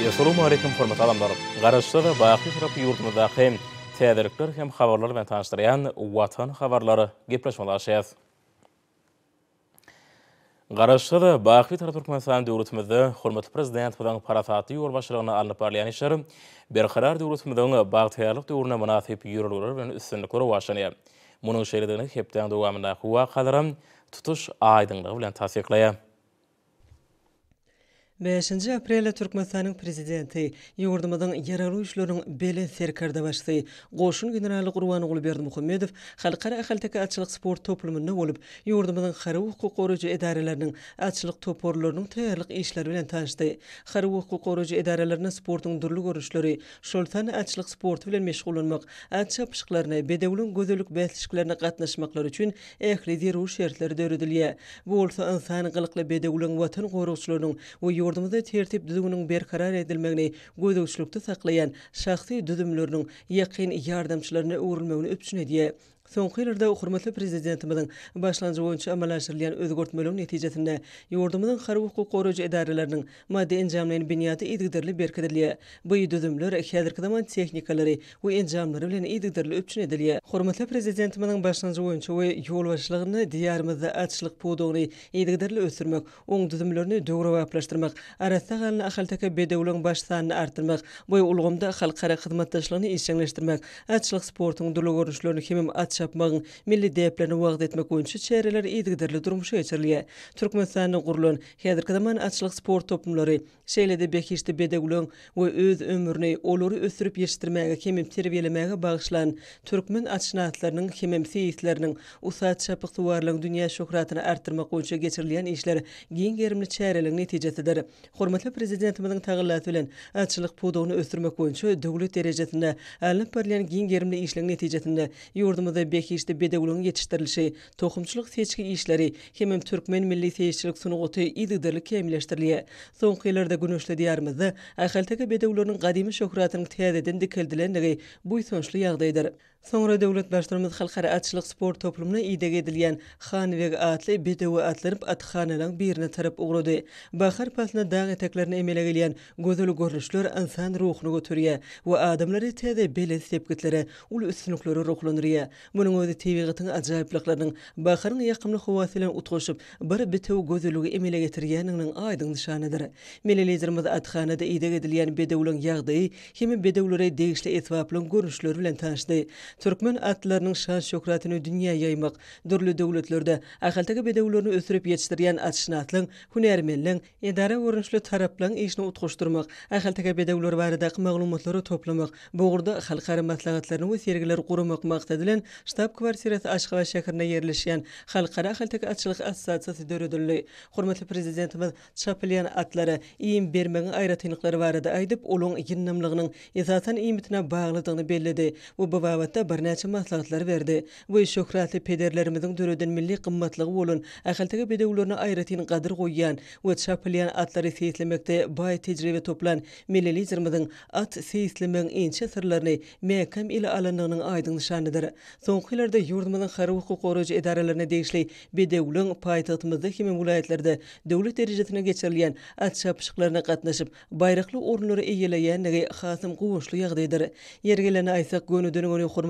Assalamu alaikum hormatly adamlar. Garaşda da baky tarapy ýurdumyzda hem täzelikler hem habarlar bilen tanışdyrýan Watan habarlary gepleşmeler. Garaşda da baky tarapy Türkmenistan döwletimizde hormatly prezident bilen parasaty ýol başlygyna alynıp barýan işler berkarar döwletimizden bagtyrlyk döwrüne münasip ýürelger bilen üstünlikler başlanýar. Munyň şeýledini hepden dowamynda wakalarym tutuş aýdynlygy bilen tasdiklaýar. 5 aprelde Türkmenistan'ın prezidenti ýurdumyzyň ýaraly işleriň beli serkarda başly Goşun generali Gurbanoğlu Berdimuhammedow halkara ahaltaka atçylyk sport toplumynda bolup ýurdumyzyň hary hukuk goraýjy edareleriniň atçylyk toporlarynyň täýärlik işleri bilen tanışdy. Hary hukuk goraýjy edarelerine sportyň durly görüşleri, şoltan atçylyk sport bilen meşgul bolmak, at çapyşyklaryna, bedewliň gözellik bäslişiklerine gatnaşmaklar üçin ähli diýerүү şertleri döredilýär. Bu bolsa insan gylykly bedewliň watan gorugçylarynyň we ýurdumyzda tertip düzüminiň berkarar edilmegini gödөгçülükde saklayan şahsy düzümleriniň ýakyn ýardamçylaryna öwrülmegini öpçün edýär. Soňky ýyllarda hormatly prezidentimiziň başlanjy boýunça amallaşdyrylýan özgörtmeleriň netijesinde ýurdumyzyň hary hukuk goraýjy edareleriniň maddi enjamlaryny binýaty idigdirli berkidilýär. Bu düzümler häzirki zaman tehnikalary we enjamlary bilen idigdirli öpçün edilýär. Hormatly prezidentimiziň başlanjy boýunça we ýol başlygyny diýarymyzda atçylyk pudugyny idigdirli ösürmek, oň düzümlerini döwre waplaşdyrmak, arasda galan ahaltaka bedewliň baş sanyny artdyrmak, bu ulgamda halkara hyzmatdaşlygyny işçileşdirmek, atçylyk sportyň durly görüşlerini hemem çapmagyň milli deplerini wagt etmek boýunça çäreler idigdirli durmuşa geçirilýär. Türkmenistanyň gurulan häzirki zaman atçylyk sport toplumlary şeýlede bekişdi bedewliň we öz ömrüni olary ösürip ýetirmäge hemem terbiýelemege bagyşlan türkmen atçynaatlarynyň hemem seýisleriniň usat çapyk suwarlygyň dünýä şöhratyny artdyrmak boýunça geçirilýän işler giň gerimli çäreliň netijesidir. Hormatly prezidentimiziň tagyllaty bilen atçylyk pudugyny ösürmek boýunça döwlet derejesinde alynıp berilýän giň gerimli işleň netijesinde ýurdumyzda bekişdi bedewliň ýetişdirilişi, tohumçylyk seçki işleri hemem türkmen milli seýisçilik sunugaty idigdirli kemleşdirilýär. Soňky ýyllarda güneşli diýarymyzda ahaltaka bedewleriniň gadymy şöhratynyň täzeden dikildilenligi bu soňçly ýagdaýdyr. Soňra döwlet başlarymyz halkara atçylyk sport toplumuna iýdeg edilýän Hanweg atly bedewi atlaryp atxanalaryň birine tarap ugrady. Bahar pasyna dağ eteklerini emele gelýän gözel görnüşler insan ruhuny götürýär we adamlary täze bele sepgitlere, ul üstünlikleri ruhlandyrýar. Munyň özi tebigatyň ajaýyplyklarynyň baharyň ýakymly howasy bilen utgaşyp bir betew gözeligi emele getirýäniniň aýdyn nişanydyr. Melelizerimiz atxanada iýdeg edilýän bedewliň ýagdaýy hemem bedewlere degişli etwaply görnüşleri bilen tanışdy. Türkmen atlarynyň şan şöhratyny dünýä ýaymak, durly döwletlerde ahaltaka bedewlerini ösürip ýetişdirýän atçynaatlyň, hünärmenliň, edara görnüşli taraplaryň işini utgaşdyrmak, ahaltaka bedewler barada maglumatlary toplamak, bu gurda halkara maslahatlaryny we sergiler guramak maksady bilen ştab kwartirasy Aşgabat şäherine ýerleşýän halkara ahaltaka atçylyk assosiasiýasy döredildi. Hormatly prezidentimiz çapylýan atlary iýim bermegiň aýratynlyklary barada aýdyp, olaň ýynnamlygynyň esasan iýmitine baglydygyny bellidi. Bu babatda birnäçe maslahatlar berdi. Bu şöhratly pederlerimiziň döreden milli gymmatlygy bolan ahaltaka bedewlerine aýratyn gadyr goýýan we çapylýan atlary seýislemekde baý tejribe toplan millilizerimiziň at seýislemegiň ençe sirlerini mehkem ile alanlygynyň aýdyn nişanydyr. Soňky ýyllarda ýurdumyzyň hary hukuk goraýjy edarelerine degişli bedewliň paýtagtymyzda hemem vilayatlerde döwlet derejesine geçirilýän at çapyşyklaryna gatnaşyp baýrakly orunlary eýeleýänligi hasym gowuşly ýagdaýdyr. Ýergelene aýsak gönüden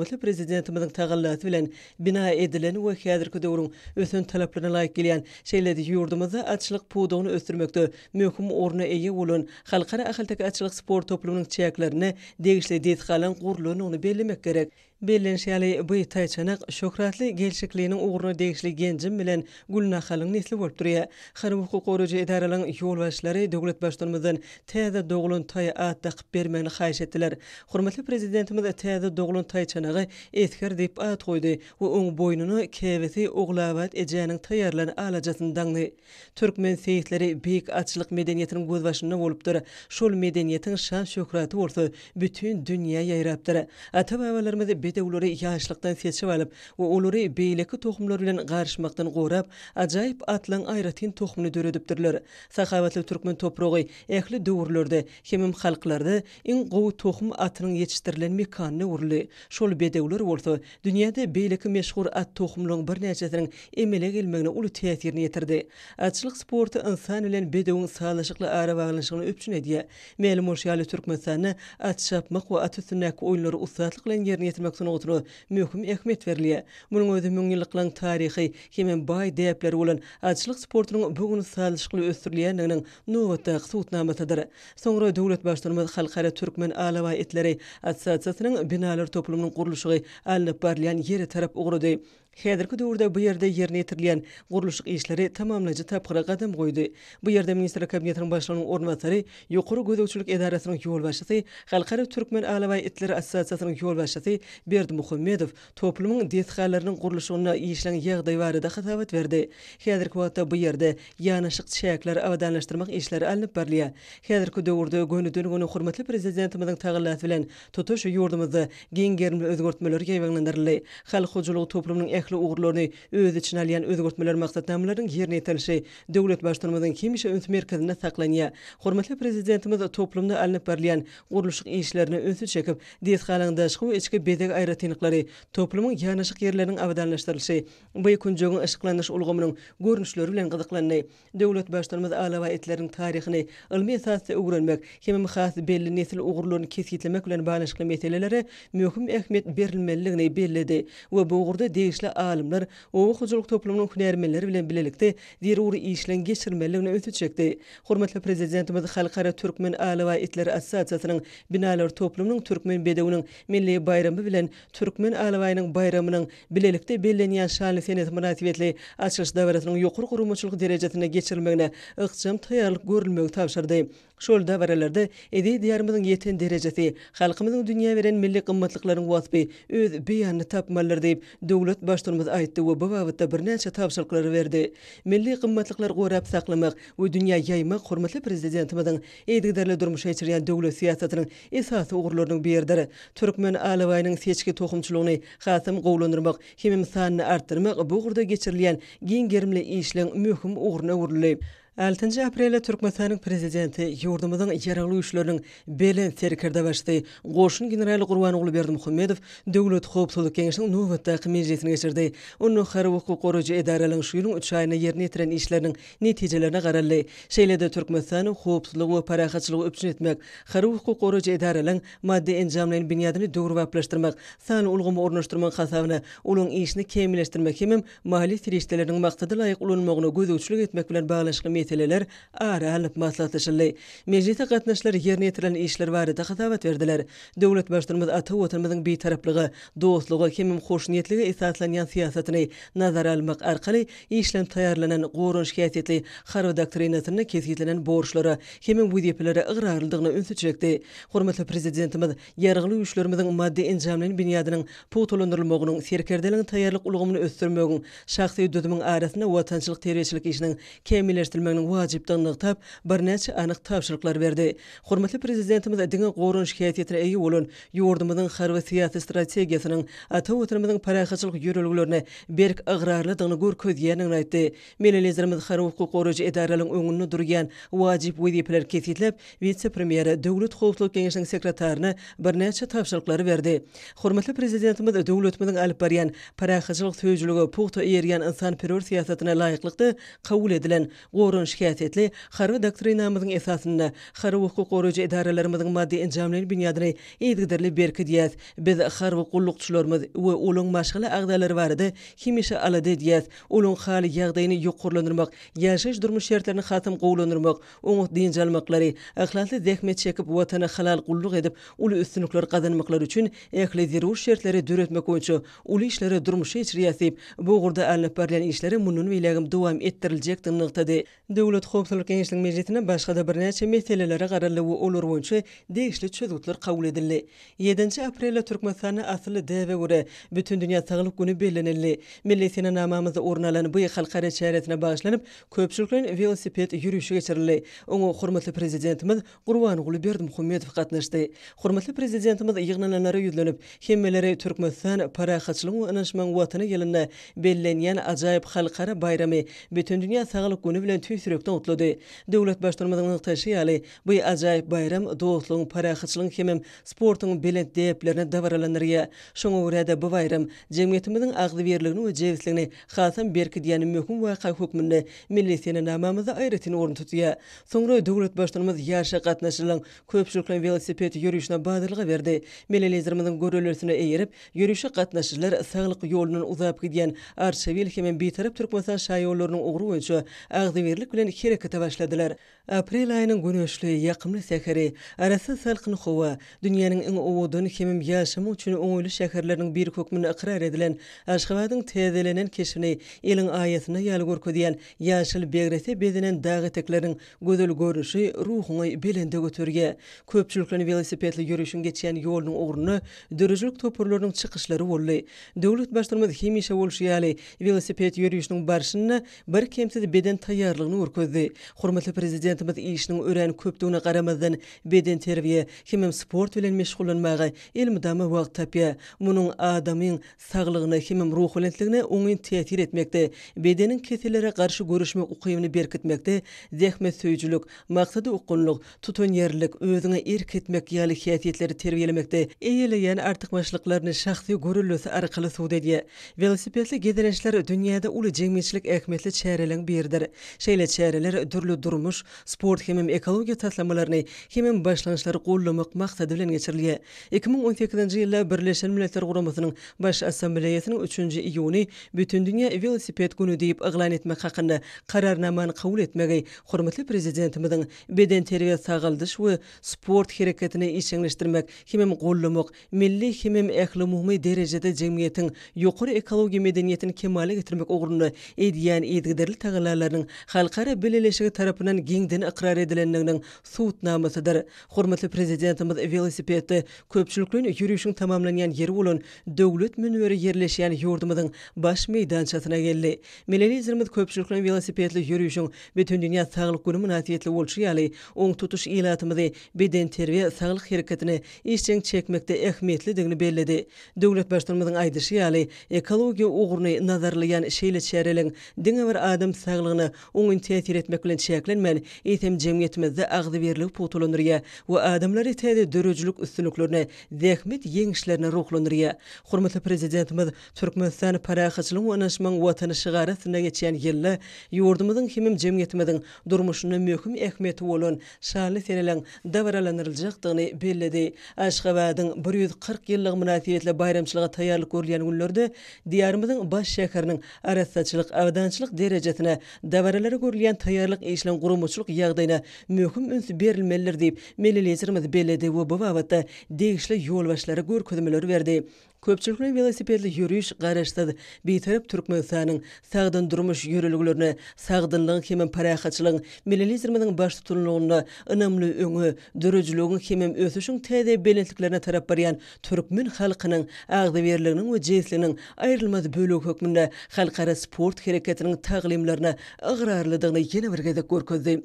hormatly prezidentimiziň tagyllaty bilen bina edilen we häzirki döwrüň ösün talaplaryna laýyk gelýän şeýlerde ýurdumyzda atçylyk pudugyny ösürmekde möhüm oruna eýe bolan halkara ahaltaka atçylyk sport toplumynyň çäklerini degişli detgalan guruluny bellemek gerek. Bellenşäli bu taýçanak şöhratly gelşikliginiň ugruna degişli gencim bilen Gulnahalyň nesli bolup durýar. Hary hukuk goraýjy edaralaryň ýol başlary döwlet başlarymyzdan täze dogulun taý at takyp bermegini haýyş etdiler. Hormatly prezidentimiz täze dogulun taýçanagy esker diýip at goýdy we oň boýnuny kebesi oglabat ejäniň taýýarlany alajasyny daňdy. Türkmen seýisleri beýik atçylyk medeniýetiniň göz başynda bolupdyr. Şol medeniýetiň şan şöhraty bolsa bütün dünýä ýaýrapdyr. Ata-babalarymyz bedewleri ýaşlykdan seçip alyp we olary beýleki tohumlar bilen garşmakdan gorap, ajaýyp atlaň aýratyn tohumny döredipdirler. Sahawatly türkmen topragy ähli döwürlerde hemem halklarda iň gowy tohum atynyň ýetişdirilen mekanyny urly. Şol ol bedewler bolsa, dünyada beýleki meşhur at tohumlaryň bir näçesiniň emele gelmegine uly täsirini ýetirdi. Atçylyk sporty insan bilen bedewiň sağlaşykly ara baglanşygyny öpçün edýär. Meýlim ýaly türkmenistany at şapmak we at üstündäki oýunlary usatlyk bilen ýerine ýetirmek üçin oturup möhüm ähmiýet berilýär. Munyň özü 1000 ýyllyklaryň taryhy hem baý däpleri bolan atçylyk sportynyň bugün sağlaşykly ösdürilýändiginiň nowatda suwtnamasydyr. Soňra döwlet başlary halkara türkmen alawa etleri assosiasiýasynyň binalar toplumynyň gurulşygy alınıp barlayan ýeri tarap ugrady. Häzirki döwürde bu ýerde ýerine ýetirilýän gurulşyk işleri tamamlaýjy tapgyra gadam goýdy. Bu ýerde ministr kabinetiniň başlygynyň ornatary, ýokary gözegçilik edarasynyň ýol başçysy, Halkara Türkmen Alawa Etleri Assosiasiýasynyň ýol başçysy Berdimuhammedow toplumyň detxalarynyň gurulşygyna işleň ýagdaý barada hasabat berdi. Häzirki wagtda bu ýerde ýanaşyk çäkler awadanlaşdyrmak işleri alınıp barlýar. Häzirki döwürde gönüdürgüni hormatly prezidentimiziň tagyllaty bilen tutuş ýurdumyzda giňgerimli özgörtmeler ýaýlandyryly. Halk hojalygy toplumynyň uğurlaryny öz içine alýan özgörtmeler maksatnamalaryň ýerine ýetilişi döwlet başlarymyzyň kimişe üns merkezinde saklanýar. Hormatly prezidentimiz toplumda alınıp barlayan gurulşyk işlerini önsüz çekip, detxalaryň şuw içki bedek aýratynlyklary, toplumyň ýanaşyk ýerleriniň awadanlaşdyrylyşy, bu kunjogyň ışıklanýyş ulgamynyň görnüşleri bilen gyzyklandy. Döwlet başlarymyz alawa etleriň taryhyny ilmi esasda öwrenmek, hem has belli nesil uğurlaryny kesitlemek bilen baglanşykly meselelere möhüm ähmiýet berilmeligini bellidi we bu ugurda degişli alimler o hojalyk toplumynyň hünärmenleri bilen bilelikde zeruri işlen geçirmeligini öňe çekdi. Hormatly prezidentimiz Halkara Türkmen Alawa Etleri Assosiasiýasynyň binalar toplumynyň türkmen bedewiniň milli bayramy bilen türkmen alawaýynyň bayramynyň bilelikde bellenýän şanly senet münasibetli açylyş dawratynyň ýokary gurumçylyk derejesine geçirilmegine ykjam taýýarlyk görülmegi tapşyrdy. Şol dawralarda edi diýarymyzyň ýeten derejesi, halkymyzyň dünýä beren milli gymmatlyklaryň wasfy öz beýanyny tapmalar diýip döwlet başlarymyz aýtdy we bu wagtda birnäçe tapşyryklar berdi. Milli gymmatlyklary gorap saklamak we dünýä ýaymak hormatly prezidentimiziň eýdigderli durmuşa geçirýän döwlet siýasatynyň esasy ugurlarynyň biridir. Türkmen alawaýynyň seçki tohumçylygyny hasam gowlandyrmak hem sanyny artdyrmak bu ugurda geçirilýän giňgerimli işleň möhüm uguryna öwrüli. 6 aprelde Türkmenistanyň prezidenti ýurdumyzyň ýaragly güýçleriniň belen serkerde başdy. Goşun generali Gurbanoğlu Berdimuhammedow döwlet howpsuzlyk kengesiniň nowatdaky mejlisine geçirdi. Onu har hukuk goragy edaralaryň şu ýylyň 3 aýyna ýerine ýetiren işleriniň netijelerine garaldy. Şeýlede Türkmenistanyň howpsuzlygy we parahatçylygy öpçün etmek, har hukuk goragy edaralaryň maddi enjamlaryň binýadyny döwür baplaşdyrmak, sany ulgamy ornaşdyrmak hasabyna olaryň işini kemilleşdirmek hem mali firişdeleriň maksady laýyk ulanmagyna gözegçilik etmek bilen baglanşyk meseleler ara alyp maslahatlaşyldy. Mejlise gatnaşlar ýerine ýetiren işler barada hasabat berdiler. Döwlet başlarymyz ata watanymyzyň beýtaraplygy, dostlugy hem hoşniýetligi esaslanýan siýasatyny nazara almak arkaly işlem taýýarlanan gorunç häsiýetli harby doktrinasyny kesgitlenen borçlara hem wüzipelere ıgrarlydygyny öňe çekdi. Hormatly prezidentimiz ýaragly güýçlerimizin maddi enjamlaryň binýadynyň putulandyrylmagynyň serkerdeligi taýýarlyk ulgamyny ösdürmegiň şahsy düzümüň arasynda watançylyk terbiýeçilik işiniň kemilleşdirilmeginiň wajypdygyny tap birnäçe anyk tapşyryklar berdi. Hormatly prezidentimiz diňe gorunç häsiýetine eýi bolan ýurdumyzyň harby siýasy strategiýasynyň ata watanymyzyň parahatçylyk ýörelgilerini berk ıgrarlydygyny görkezýänini aýtdy. Melelezlerimiz harby hukuk goragy edaralaryň öňünde durýan wajyp wezipeler kesitlep, vitse-premier döwlet howpsuzlyk kengesiniň sekretaryna birnäçe tapşyryklar berdi. Hormatly prezidentimiz döwletimiziň alyp barýan parahatçylyk söýjüligi puhta erýän insanperwer siýasatyna laýyklykdy kabul edilen gorunç häsiýetli harby doktrinamyzyň esasyna harby hukuk goragy edaralaryň maddi enjamlaryň binýadyny eýdigderli berki diýäs. Biz harby gullukçylarymyz we olaryň maşgala agdalary barada kimişe alady diýäs. Olaryň haly ýagdaýyny ýokurlandyrmak, ýaşaş durmuş şertlerini hasam gowlandyrmak, oňa dinç almaklary, ahlakly zähmet çekip watana halal gulluk edip uly üstünlikler gazanmaklary üçin ähli zerur şertleri döretmek üçin uly işleri durmuşa geçirýäsip, bu ugurda alınıp barýan işleri munun bilegim dowam ettiriljekdigini nykdy. Döwlet howpsuzlyk kengesiniň mejlisine başga da birnäçe meselelere garaly we olar boýunça degişli çözgütler kabul edildi. 7 aprelde Türkmenistany asly däwe görä bütün dünýä saglyk güni bellenildi. Milli senamamyzda ornalan bu halkara çäretine bagyşlanyp köpçüliklerin velosiped ýürüýüşi geçirildi. Oňa hormatly prezidentimiz Gurbanoğlu Berdimuhammedow gatnaşdy. Hormatly prezidentimiz ýygnalanlara ýüzlenip, hemmeleri Türkmenistan parahatçylygy we ynanşmaň watany ýylynda bellenýän ajaýyp halkara bayramy bütün dünýä saglyk güni bilen tüýsürekden utladı. Döwlet başlarmadygyny taşıýaly bu ajaýyp bayram dostlugyň, parahatçylygyň hemem sportyň belent deplerine dawralanyrýa. Şoňa görä de bu bayram jemgyýetimiziň agdyberligini we jewsligini hasam berki diýen möhüm waka hukmynda milli sene namamyzda aýratyny orun tutýar. Soňra döwlet başlarmaz ýaşa gatnaşylan köpçülikden velosiped ýürüýüşine badyryga berdi. Milletlerimiziň görellersine eýerip ýürüýüşe gatnaşyjylar saglyk ýolunyň uzap gidýän Arşavil hemem betarap Türkmenistan şaýyolarynyň ugru boýunça agdyberlik bilen herekete başladylar. Aprel aýynyň güneşli, ýakymly säheri, arasy salkyn howa, dünýäniň iň owudyny hemem ýaşamy üçin oňuly şäherleriniň bir hökmüne ikrar edilen Aşgabatyň tezelenen keşfini eliň aýatyna ýaly görkezýän ýaşyl begrese bezenen dag etekleriň gözel görüşi ruhuny belende götürýär. Köpçülikden velosipedli ýürüýüşiň geçýän ýolunyň ugruny dörüjlük topurlarynyň çykyşlary boldy. Döwlet başlarmaz hemişe bolşýaly velosiped ýürüýüşiniň barşyny bir kemsiz beden taýýarlygyny görkezdi. Hormatly prezidentimiz işiniň ören köpdigine garamazdan beden terbiýe hemem sport bilen meşgullanmagy elmydama wagt tapýar. Munyň adamyň saglygyna hemem ruh bilenligine oňy täsir etmekde, bedeniň keselere garşy görüşmek ukymyny berkitmekde, zähmet söýjülük, maksady ukunlyk, tutan ýerlik, özüňe erk etmek ýaly häsiýetleri terbiýelemekde, eýeleýän artykmaçlyklaryny şahsy görüllüsi arkaly suwda edýär. Velosipedli gezelenişler dünýäde uly jemgyýetçilik ähmetli çäreleň biridir. Şeýle çäreler türlü durmuş, sport hemem ekologiýa taslamalaryny hemem başlanýçlary gollamak maksady bilen geçirilýär. 2018-nji ýylda Birleşen Milletler Guramasynyň baş assambleýasynyň 3-nji iýuny bütün dünýä velosiped güni diýip eglan etmek hakynda kararnamany kabul etmegi hormatly prezidentimiziň beden terbiýe sagaldyş we sport hereketini işeňleşdirmek hemem gollamak milli hemem ähli derejede jemgyýetiň ýokary ekologiýa medeniýetini kemale getirmek ugruny edýän edgiderli taýlanlarynyň halkara beleleşigi tarapyndan giňden ikrar edilenliginiň suwtnamasydyr. Hormatly prezidentimiz velosipedde köpçülikden ýürüýüşiň tamamlanýan ýeri bolan döwlet münberi ýerleşýän ýurdumyzyň baş meýdançasyna geldi. Milletlerimiz köpçülikden velosipedli ýürüýüşiň bütün dünýä saglyk güni münasibetli bolşýaly oň tutuş ilatymyzy beden terbiýe saglyk hereketini işçiň çekmekde ähmiýetlidigini belledi. Döwlet başlarmyzyň aýdyşy ekologiýa ugruny nazarlayan şeýle çäreleň diňe bir adam saglygyny oňun täsir etmek bilen çäklenmän etem jemgyýetimizde agdyberlik putulanyrýar we adamlary täze dörejlük üstünliklerine, zähmet ýeňişlerine ruhlanyrýar. Hormatly prezidentimiz Türkmenistan parahatçylyk we anaşmaň watany şygarasyna geçýän ýylda ýurdumyzyň hemem jemgyýetimiziň durmuşyna möhüm ähmiýeti bolan şaly sereleň dawralanyryljakdygyny belledi. Aşgabatyň 140 ýyllyk münasibetli bayramçylyga taýýarlyk görülýän günlerde diýarymyzyň baş şäheriniň arassaçylyk, awdançylyk derejesine dawralary görülýän taýýarlyk işlen gurumçylyk ýagdaýyna möhüm üns berilmelidir diýip milletlerimiz belledi we bu wagtda degişli ýol başlary görkezmeleri berdi. Köpçülikden velosipedli ýürüýüş garaşsyz betarap Türkmenistanyň sagdan durmuş ýörelglerini, sagdynlygyň hemem parahatçylygyň milletlerimiziň baş tutanlygyna önämli öňü, dörejlügiň hemem ösüşiň täze belentliklerine tarap barýan türkmen halkynyň agdyberliginiň we jewsliginiň aýrylmaz bölegi hökmünde halkara sport hereketiniň taglimlerine agrarlydygyny ýene bir gezek görkezdi.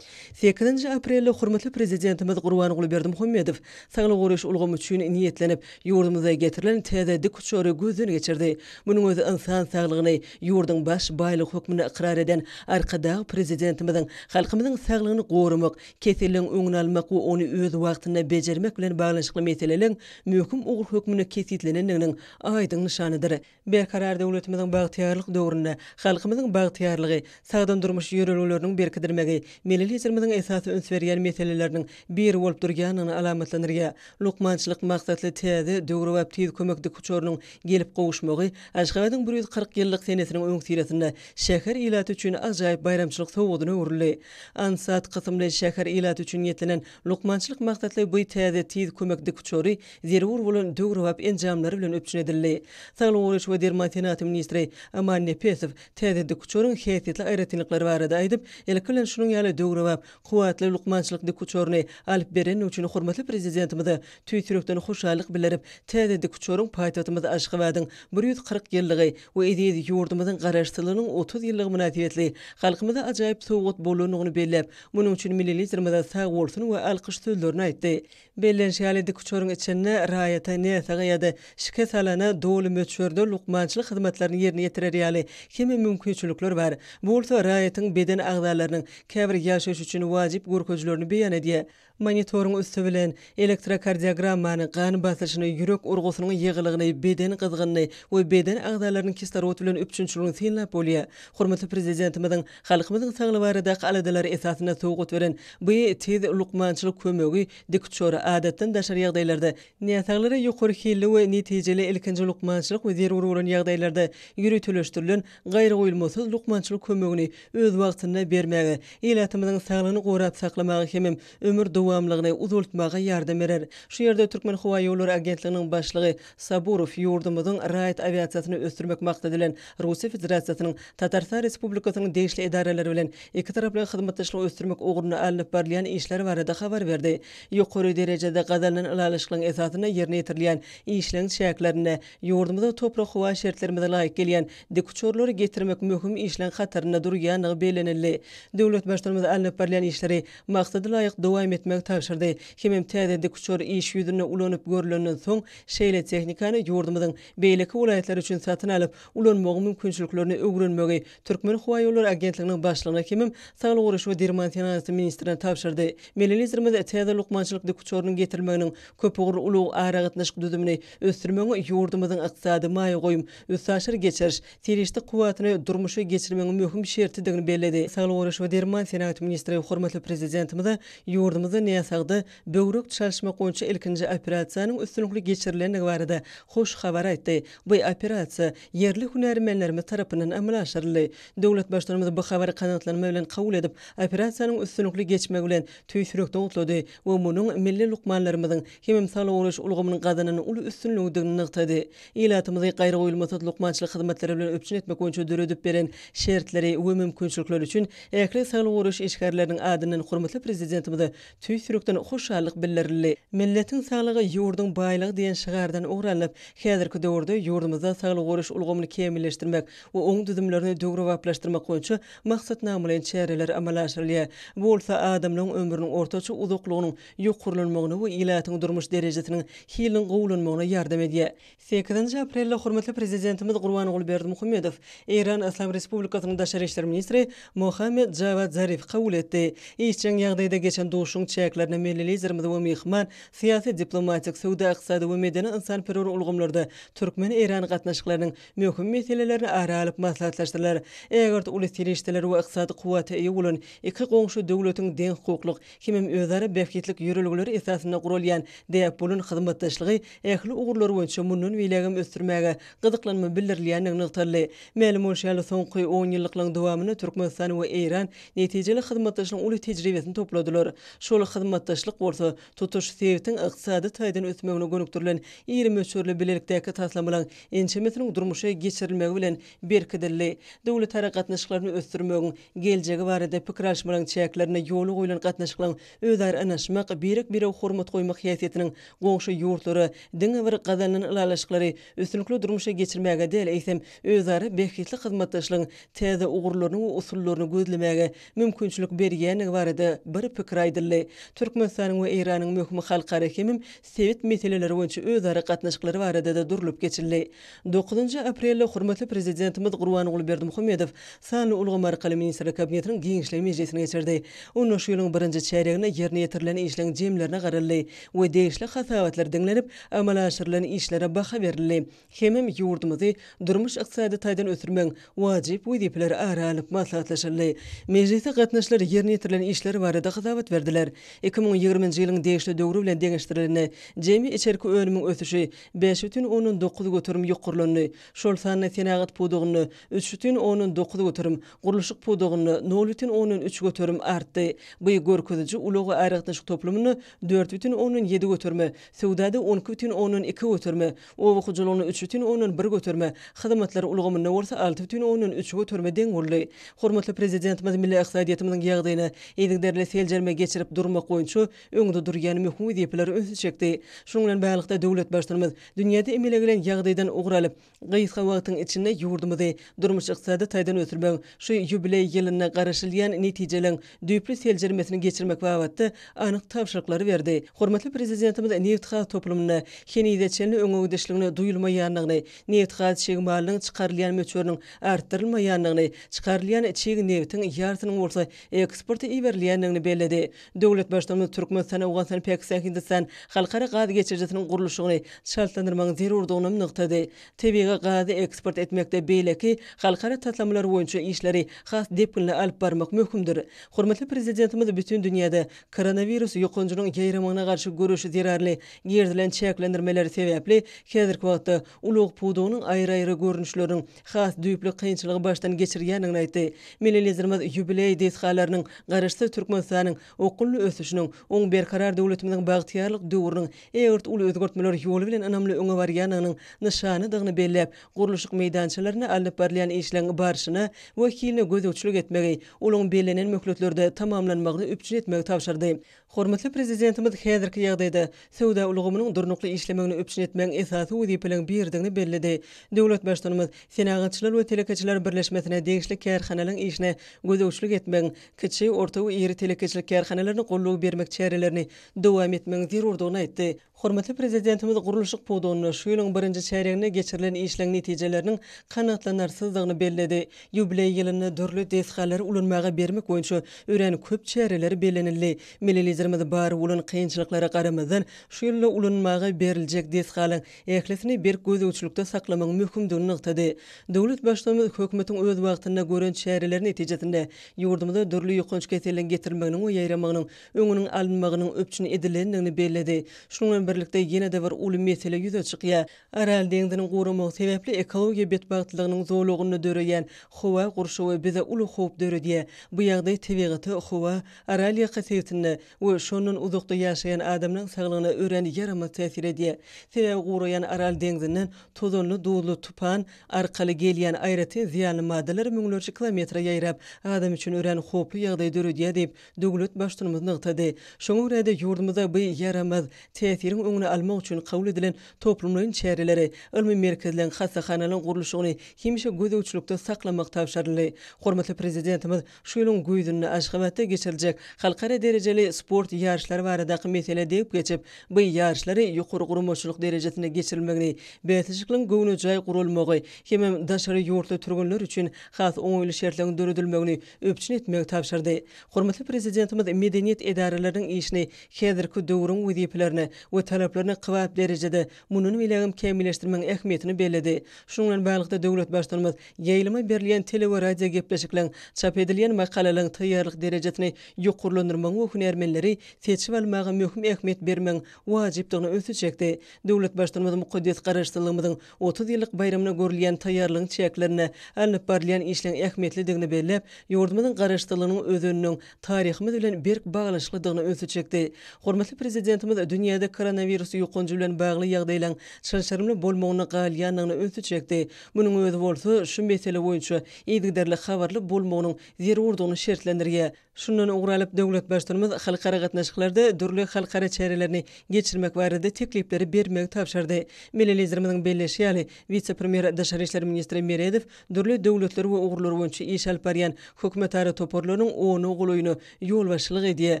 8-nji aprelde hormatly prezidentimiz Gurbanoğlu Berdimuhammedow saglyk görüş ulgamy üçin niýetlenip ýurdumyza getirilen täze dik uçary gözüni geçirdi. Munyň özü insan saglygyny ýurdun baş baýlyk hökmüne ikrar eden arkada prezidentimiziň halkymyzyň saglygyny gorumak, keselliň öňüni almak we ony öz wagtynda bejermek bilen baglanyşykly meseleleň möhüm ugur hökmüne kesitlenenliginiň aýdyň nişanydyr. Berkarar döwletimiziň bagtyarlyk döwründe halkymyzyň bagtyarlygy, sagdan durmuş ýörelgileriniň berkidirmegi, milletlerimiziň esasy öns berýän meseleleriniň biri bolup durýanyny alamatlanyrýar. Lukmançylyk maksatly täze döwre we tiz kömekdi uçorunyň gelip gowuşmagy Aşgabatyň 140 ýyllyk senesiniň öň sirasynda şäher ilaty üçin ajaýyp bayramçylyk sowgudyna urildi. Ansat kysymly şäher ilaty üçin ýetlenen lukmançylyk maksatly bu täze tiz kömekdi uçory zerur bolan döwre we enjamlary bilen öpçün edildi. Saglyk goýuş we dermatinaty ministri Aman Nepesow täze uçoryň häsiýetli aýratynlyklary barada aýdyp, elkilen şunyň ýaly döwre we kuwatly lukmançylyk uçoryny alyp beren üçin hormatly prezidentimize tüýsürekden hoşallyk bildirip täze uçoryň paýta Universitetimiz Aşgabat'ın 140 ýyllygy we edýidi ýurdumyzyň garaşsylygynyň 30 ýyllygy münasibetli halkymyza ajaýyp sowgat bolununy bellep, munyň üçin millilerimizde sag bolsun we alkyş sözlerini aýtdy. Bellenşäli dikçoryň içinde raýata näsaga ýa-da şike salana dowly möçberde lukmançylyk hyzmatlaryny ýerine ýetirer ýaly kimi mümkinçilikler bar. Bu bolsa raýatyň beden agdalarynyň käbir ýaşaş üçin wajyp görkezlerini beýan edýär. Monitoring üstü bilen elektrokardiogrammany, gan basyşyny, ýürek urgusynyň ýygylygyny, beden gyzgynyny we beden agdalarynyň kislorod bilen öpçünçiligini synlap bolýar. Hormatly prezidentimiziň halkymyzyň saglygy barada aladylary esasyna sowgat beren bu tez lukmançylyk kömegi dikçory adatdan daşar ýagdaýlarda näsaglary ýokary hilli we netijeli ilkinji lukmançylyk we zeruri bolan ýagdaýlarda ýürütüleşdirilen gaýry goýulmasy lukmançylyk kömegini öz wagtynda bermäge, ýylatymyzyň saglygyny gorap saklamagy hem ömür dowamlygyny uzultmaga ýardam berer. Şu ýerde Türkmen Howa ýolları agentliginiň başlygy Saburov ýurdumyzyň raýat aviasiýasyny ösdürmek maksady bilen Russiýa Federasiýasynyň Tatarstan Respublikasynyň degişli edareleri bilen iki taraply hyzmatdaşlygy ösdürmek ugruna alynıp barlayan işler barada habar berdi. Ýokary derejede gazalanan ilalyşyklaryň esasyna ýerine ýetirilýän işleň şäklerini ýurdumyzda toprak howa şertlerine laýyk gelýän dikçorlary getirmek möhüm işleň hataryna durýanyny belenildi. Döwlet başlary alynıp barlayan işleri maksady laýyk dowam etmek tapşyrdy. Hemem täze dikçor iş ýüzüne ulanyp görülenden soň şeýle tehnikany ýurdumyzyň beýleki welaýatlary üçin satyn alyp ulanmagy mümkinçiliklerini öwrenmegi Türkmen Howa ýolları agentliginiň başlygyna hemem saglyk uruş we dermansiýasy ministrine tapşyrdy. Millilerimizde täze lukmançylyk dikçorynyň getirilmeginiň köpügur ulug aragatnaşyk düzümini ösdürmegi ýurdumyzyň ykdysady maýa goýum, össaşyr geçiriş, tirişli kuwatyny durmuşy geçirmegiň möhüm şertdigini belledi. Saglyk uruş we dermansiýasy ministri hormatly prezidentimiz ýurdumyzda näsagda böwrek çalşmak goýunça ilkinji operasiýanyň üstünlükli geçirilenligi barada hoş habar aýtdy. Bu operasiýa yerli hünärmenlerimiz tarapyndan amalga aşyryldy. Döwlet başlarymyz bu habary kanatlanma bilen kabul edip, operasiýanyň üstünlükli geçmegi bilen tüýsürekden utlady we munyň milli lukmanlarymyzyň hem saglyk uruş ulgamynyň gadanyny uly üstünlügini nykdy. Ýylatymyzy gaýry goýulmasy lukmançylyk hyzmatlary bilen öpçün etmek goýunça döredip beren şertleri we mümkinçilikler üçin äkli saglyk uruş işgärleriniň adynyň hormatly prezidentimiz tüýsürekden hoşallyk bildirildi. Milletiň saglygy ýurdun baýlygy diýen şigardan öwrenip, häzirki döwürde ýurdumyzda saglyk uruş ulgamyny kemilleşdirmek we oň düzümlerini döwri waplaşdyrmak goýunça maksatnama bilen çäreler amalga aşyrylýar. Bu bolsa adamlaryň ömrüniň ortaça uzaklygynyň ýokurlanmagyny we ýylatyň durmuş derejesiniň hilin gowulanmagyna ýardam edýär. 8 aprelde hormatly prezidentimiz Gurbanuly Berdimuhammedow Eýran Islam Respublikasynyň daşary işler ministri Mohammed Javad Zarif kabul etdi. Işçiň ýagdaýda geçen duşuň çäklerini millilerimizde we mehman, siýasy, diplomatik, sowda, ykdysady we medeni insan-perwer ulgamlarda Türkmen Eýran gatnaşyklarynyň möhüm meselelerini aralyp maslahatlaşdyrlar. Eger uly tirişdeler we ykdysady kuwaty eýe bolan iki goňşy döwletiň deň hukuklyk hemem özara bähkitlik ýörelgleri esasyna gurulýan diýip bolan hyzmatdaşlygy ähli ugurlar boýunça munun wilegim ösdürmäge gyzyklanma bildirilýändigini nykdaldy. Ma'lum bolýanly soňky 10 ýyllyklaryň dowamyny Türkmenistan we Eýran netijeli hyzmatdaşlygyň uly tejribesini topladylar. Şol hyzmatdaşlyk bolsa tutuş sebäpden ykdysady taýdan ötmegine gönükdirilen ýeri möçürli bilelikdäki taslamalan ençemesiniň durmuşa geçirilmegi bilen berkidildi. Döwlet harakatnaşyklaryny ösdürmegiň geljegi barada pikir alşmalaryň çäklerine ýoly goýulan gatnaşyklaryň özara anaşmak, birek-bire hormat goýmak häsiýetiniň goňşy ýurtlary, diňe bir gazalanan ilalyşyklary üstünlikli durmuşa geçirmäge däl, eýsem özara bähkitlik hyzmatdaşlygyň täze ugurlaryny we usullaryny gözlemege mümkinçilik berýändigi barada bir pikir aýdyldy. Türkmenistanyň we Eýranyň möhüm halkara hemem sewet meseleleri boýunça özara gatnaşyklary barada da durulup geçirildi. 9 aprelde hormatly prezidentimiz Gurbanuly Berdimuhammedow sanly ulgamy arkaly ministrler kabinetiniň giňişli mejlisine geçirdi. Onu şu ýylyň birinji çäregine ýerine ýetirilen işleň jemlerine garaldy we degişli hasawatlar diňlenip amalga aşyrylan işlere baha berildi. Hemem ýurdumyzy durmuş ykdysady taýdan ötürmek wajyp wezipeler aralyp maslahatlaşyldy. Mejlise gatnaşyklary ýerine ýetirilen işleri barada hasawat berdiler. 2020-nji ýylyň degişli döwrü bilen deňişdirilene jemi içerki önümiň ösüşi 5,9 götürüm ýokurlandy. Şol sanyna senagat pudugyny 3,9 götürüm, guruluşyk pudugyny 0,3 götürüm artdy. Bu görkeziji ulugy aragatnaşyk toplumyny 4,7 götürme, sowdada 12,2 götürme, owakyjylygyny 3,1 götürme, hyzmatlary ulgamyny bolsa 6,3 götürme deň boldy. Hormatly prezidentimiz milli ykdysadyýatymyzyň ýagdaýyna eýdigderle seljerme geçirip durmak goýunça öňde durýan möhüm wezipeler öňe çekdi. Şonuň bilen baglyqda döwlet başlarymyz dünyada emelegilen ýagdaýdan ugralyp, gysga wagtyň içinde ýurdumyzy durmuş iqtisady taýdan ötürmäň şu ýubiley ýylyna garaşylýan netijeleň düýpli seljermesini geçirmek babatda anyk tapşyryklary berdi. Hormatly prezidentimiz neft gaz toplumyna henüýdeçelini öňüňdeşligini duýulmaýanlygyny, neft gaz çegmalynyň çykarylýan möçberiniň artdyrylmaýanlygyny, çykarylýan çeg neftiň ýartynyň bolsa eksporty iberlýänligini belledi. Döwlet başçymyz Türkmenistan, Awganistan, Pakistan, Hindistan halkara gaz geçirjisiniň gurulşygyny şartlandyrmagyň zerurdygyny nykdady. Tebiği gazy eksport etmekde beýleki halkara tatlamlar boýunça işleri has depinle alyp barmak möhümdir. Hormatly prezidentimiz bütün dünýäde koronavirus ýokunjunyň ýaýramagyna garşy görüşi zerarly gerdilen çäklendirmeleri sebäpli häzirki wagtda ulug pudugynyň aýry-aýry görnüşleriniň has düýpli kynçylygy başdan geçirýändigini aýtdy. Milletlerimiz ýubiley desgalarynyň garaşdy Türkmenistanyň okully ösüşiniň oň berkarar döwletimiziň bagtyarlyk döwrüniň egert uly özgertmeler ýoly bilen anamly öňe barýanynyň nyşanydygyny belläp, gurulşyk meýdançalaryna alyp barýan işleň barşyna wekiline gözegçilik etmegi, olaň belenen möhletlerde tamamlanmagyny üpçün etmegi tapşyrdy. Hormatly prezidentimiz häzirki ýagdaýda sowda ulugymynyň durnukly işlemegini üpçün etmegiň esasy wezipelerini berdigini belledi. Döwlet başçymyz Senagatçylar we telekeçiler birleşmesine degişli kärhanalaryň işine gözegçilik etmegiň, kiçi, orta we iri telekeçilik kärhanalaryny gollug bermek çärelerini dowam etmegiň zerurdygyny aýtdy. Hormatly prezidentimiz gurulşyk pudugyny şu ýylyň birinji çäregine geçirilen işleň netijeleriniň kanatlanarsyzdygyny belledi. Ýubiley ýylyna dörli desgalary ulanmaga bermek boýunça ören köp çäreleri bellenildi. Milletlerimiz bary ulan kynçylyklara garamazdan şu ýylda ulanmaga beriljek desgalyň ehlesini bir gözegçilikde saklamagy möhümdigini nykdady. Döwlet başçymyz hökümetiň öz wagtyna gören çäreleri netijesinde ýurdumyzda dörli ýokunç keselliň getirilmeginiň we ýaýramagynyň öňüniň alınmagynyň öpçün edilendigini belledi. Şundan birlikde ýene-de bir uly mesele ýüze çykýar. Aral deňdiniň gurulmagy sebäpli ekologiýa betbagtlygynyň zorlugyny döreýän howa gurşuwy bize uly howp döredýär. Bu ýagdaý tebigaty howa, aral ýakasywtyny we şonun uzakda ýaşaýan adamlaryň saglygyna ören ýarama täsir edýär. Sebäbi guraýan aral deňdinden tozonly duzlu tupan arkaly gelýän aýraty ziýanly maddeler müňlerce kilometre ýaýrap adam üçin ören howply ýagdaý döredýär diýip döwlet başçymyz nykdady. Şoňa görä de ýurdumyzda bu yaramaz täsiriň öňüne almak üçin kabul edilen toplumlaryň çäreleri, ilmi merkezlerin, hassahanalyň gurulşygyny hemişe gözegçilikde saklamak tapşyryldy. Hormatly prezidentimiz şu ýylyň güýdünde Aşgabatda geçiriljek halkara derejeli sport ýarşlary baradaky mesele diýip geçip, bu ýarşlary ýokary gurulmaçylyk derejesine geçirilmegini, beýtejikliň göwüne jaý gurulmagy hem daşary ýurtda turganlar üçin has oňoýly şertlerin döredilmegini öpçün etmegi tapşyrdy. Hormatly prezidentimiz medeniýet edaralarynyň işini häzirki döwrüň wezipelerini we talaplaryny kybap derejede munun bilen kämilleşdirmeň ähmiýetini belledi. Şundan bilen baglyda döwlet başçymyz ýaýlyma berilýän tele we radio gepleşikleň çap edilýän makalalaryň taýýarlyk derejesini ýokurlandyrmagy we hünärmenleri seçip almagy möhüm ähmiýet bermeň wajypdygyny öňe çekdi. Döwlet başçymyz mukaddes garaşdyrlygymyzyň 30 ýyllyk bayramyna görülýän taýýarlygyň çeklerini alyp barylýan işleň ähmiýetlidigini bellep, ýurdumyzyň garaşdyrlygynyň özüniň taryhymyz bilen berk baglanşyklydygyny öňe çekdi. Hormatly prezidentimiz dünýäde koronavirus ýokunjy bilen bagly ýagdaýlaryň şaşyrymly bolmagyny galýanlygyny öňe çekdi. Munyň özü bolsa şu mesele boýunça ýygdarly habarly bolmagynyň zerurdygyny şertlendirýär. Şundan ugralyp döwlet başçymyz halkara gatnaşyklarda dürli halkara çärelerini geçirmek barada teklipleri bermegi tapşyrdy. Milletlerimiziň belleşýäli vice-premier Daşary işler ministri Meredew dürli döwletler we ugurlar boýunça iş alyp barýan hökümet ara toparlarynyň ony gulaýyny ýolbaşçylyk edýär.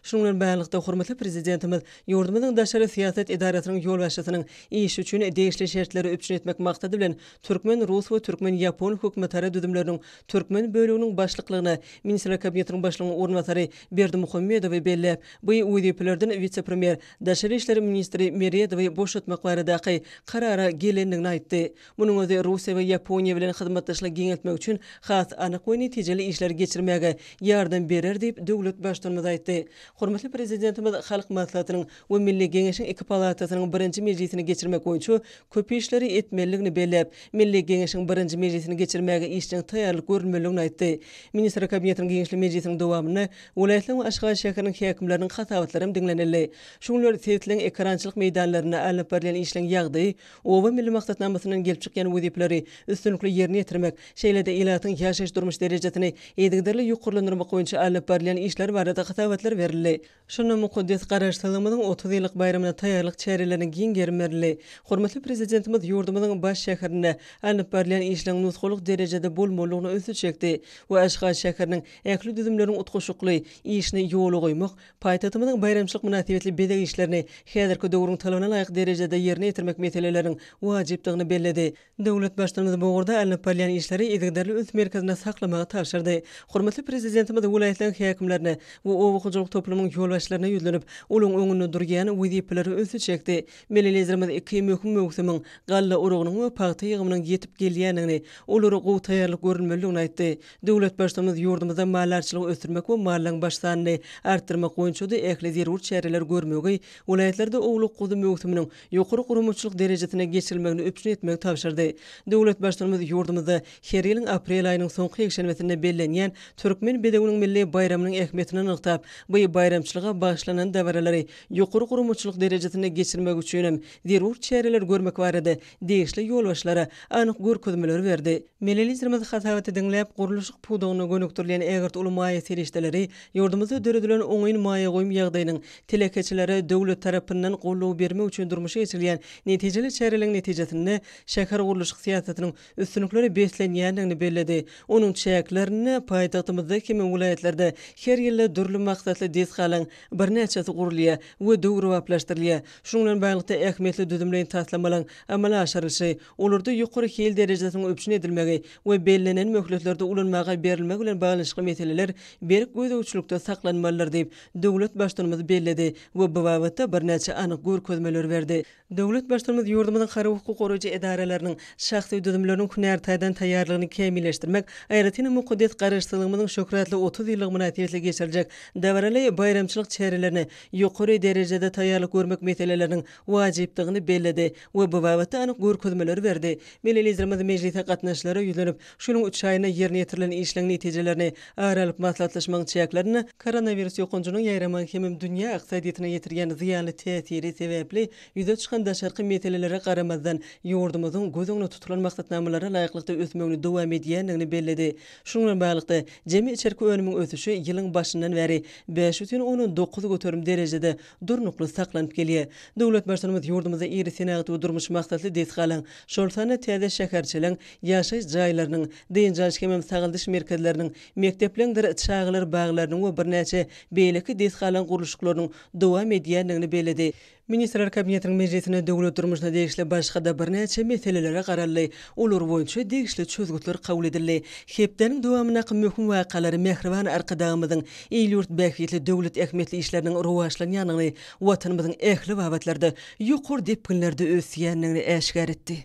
Şundan bilen baglyda hormatly prezidentimiz ýurdumyzyň daşary siýasat edarasynyň ýolbaşçysynyň iş üçin degişli şertleri öpçün etmek maksady bilen Türkmen, Rus we Türkmen Ýapon hökümet ara düzümleriniň Türkmen bölüginiň başlyklaryna Ministrler Kabinetiniň başlygyny ornatary Berdimuhammedow bellep, bu weziplerden vice-premier Daşary işler ministri Meredew boşatmak baradaky karara gelendigini aýtdy. Munyň özü Russiýa we Ýaponiýa bilen hyzmatdaşlyk giňeltmek üçin has anyk we netijeli işler geçirmäge ýardam berer diýip döwlet başçymyz aýtdy. Hormatly prezidentimiz halk maslahatynyň we Milli Geňeşiň iki palatasynyň birinji mejlisini geçirmek boýunça köp işleri etmeligini bellep, Milli Geňeşiň birinji mejlisini geçirmäge işçiň taýýarlyk görülmeligini aýtdy. Ministrler Kabinetiniň Geňeşlik mejlisiniň dowamyny Welaýetler we Aşgabat şäheriniň häkimleri hökümläriniň hatawatlary dinlenildi. Şuňlar seslen ekrançylyk meýdanlaryna alyp berilen işleň ýagdaýy, owa milli maksatnamasynyň gelip çykýan wezipleri üstünlikli ýerine ýetirmek, şeýlede ilatyň ýaşaýyş durmuş derejesini ýedigderli ýokurlandyrmak boýunça alyp berilen işler barada hatawatlar berildi. Şunu mukaddes garaşdyrlygymyzyň 30 ýyllyk bayramyna taýýarlyk çäreleriniň giň germerildi. Hormatly prezidentimiz ýurdumyzyň baş şäherine alyp berilen işleň nusguluk derejede bolmalygyny ösü çekdi we Aşgabat şäheriniň äkli düzümleriň utguşykly işini ýola goýmak, paýtatymyzyň bayramçylyk münasibetli bedeg işlerini häzirki döwrüň talabyna laýyk derejede ýerine ýetirmek meseleleriň wajypdygyny belledi. Döwlet başlanyny bu gorda alyp berilen işleri ýedigderli öz merkezine saklamagy tapşyrdy. Hormatly prezidentimiz welaýetlaryň häkimlerine we owakyjylyk toplumyň ýolbaşçylaryna ýüzlenip, olaň öňünde durýan wezipleri ösü çekdi. Melelezlerimiz iki möhüm möhsümiň galla urugynyň we paýta ýygymynyň ýetip gelýänini, olary gowy taýýarlyk görünmeligini aýtdy. Döwlet başlanyny ýurdumyzda mallarçylygy ösdürmek we mallyň başsanyny artdyrmak boýunça da ähli zerur çäreler görmegi, welaýetlerde owluk gudy möhsüminiň ýokary gurumçylyk derejesine geçirilmegini öpçün etmek tapşyrdy. Döwlet başlanyny ýurdumyzda her ýylyň aprel aýynyň soňky ýekşenmesinde bellenýän türkmen bedeginiň milli bayramynyň ähmiýetini nyqtab, bu bayramçylyga bagşlanan dawaralary ýokary gurumçylyk derejesine geçirmek üçin zerur çäreler görmek barada degişli ýolbaşlara anyk görkezmeler berdi. Melelizlerimiz hatawaty dinläp guruluşyk pudugyny gönükdirlen ägert uly maýa serişdeleri ýurdumyzda döredilen oňyn maýa goýum ýagdaýynyň telekeçileri döwlet tarapyndan gollaw bermek üçin durmuşa geçirilýän netijeli çäreleň netijesinde şäher guruluşyk siýasatynyň üstünlikleri beslenýändigini belledi. Onuň çäklerini paýtagtymyzda kimi welaýetlerde her ýyly dürli maksatly dezgalan bir näçesi gurulýa we döwri waplaşdyrylýa. Şuň bilen baglykda ähmiýetli düzümleýin taslamalan amala aşyryşy, olurda ýokary hel derejesine öpçün edilmegi we bellenen möhletlerde ulanmaga berilmegi bilen baglanşyk meseleler berk gözegçilikde saklanmalylar diýip döwlet başlanymy belledi we bu wagtda bir näçe anyk görkezmeler berdi. Döwlet başlanymy ýurdumyzyň hara hukuk goraýjy edareleriniň şahsy düzümleriniň hünär taýdan taýýarlygyny kämilleşdirmek, aýratyny mukaddes garaşdyrlygymyzyň şöhratly 30 ýyllyk münasibetli geçiriljek dawarly bayramçylyk çärelerini ýokary derejede taýýarlyk görmek meseleleriniň wajypdygyny belledi we bu wagtda anyk görkezmeler berdi. Melelizlerimiz meclise gatnaşyklary ýüzlenip, şunyň 3 aýyna ýerine ýetirilen işleň netijelerini aralyp maslahatlaşmagyň çäklerini koronavirus ýokunjunyň ýaýraman hemem dünýä ykdysadyna ýetirgen ziýanly täsiri sebäpli ýüze çykan daşarky meselelere garamazdan ýurdumyzyň gözüňde tutulan maksatnamalara laýyklykda ösmegini dowam edýändigini belledi. Şuňa baglyk jemi içerki önümiň ösüşi ýylyň başyndan beri 5,9 göterim derejede durnukly saklanyp gelýär. Döwlet başlanymy ýurdumyzda iri senat we durmuş maksatly desgalan şolsana täze şäherçiliň ýaşaýyş jaýlarynyň, dynjaş hemem sagyldyş merkezleriniň, mekteplerdir çağlar baglarynyň we bir näçe beýleki desgalan guruluşyklarynyň dowam edýändigini belledi. Ministrler kabinetiniň meclisine döwlet durmuşyna degişli başga da bir näçe meselelere garaldy. Olar boýunça degişli çözgütler kabul edildi. Hepdeniň dowamyna möhüm wakalary mehriban arkadagymyzyň ýurt bähiyetli döwlet ähmiýetli işleriniň rowaşlanýanyny, watanymyzyň ähli wagtlarda ýokary depkinlerde ösýändigini äşkar etdi.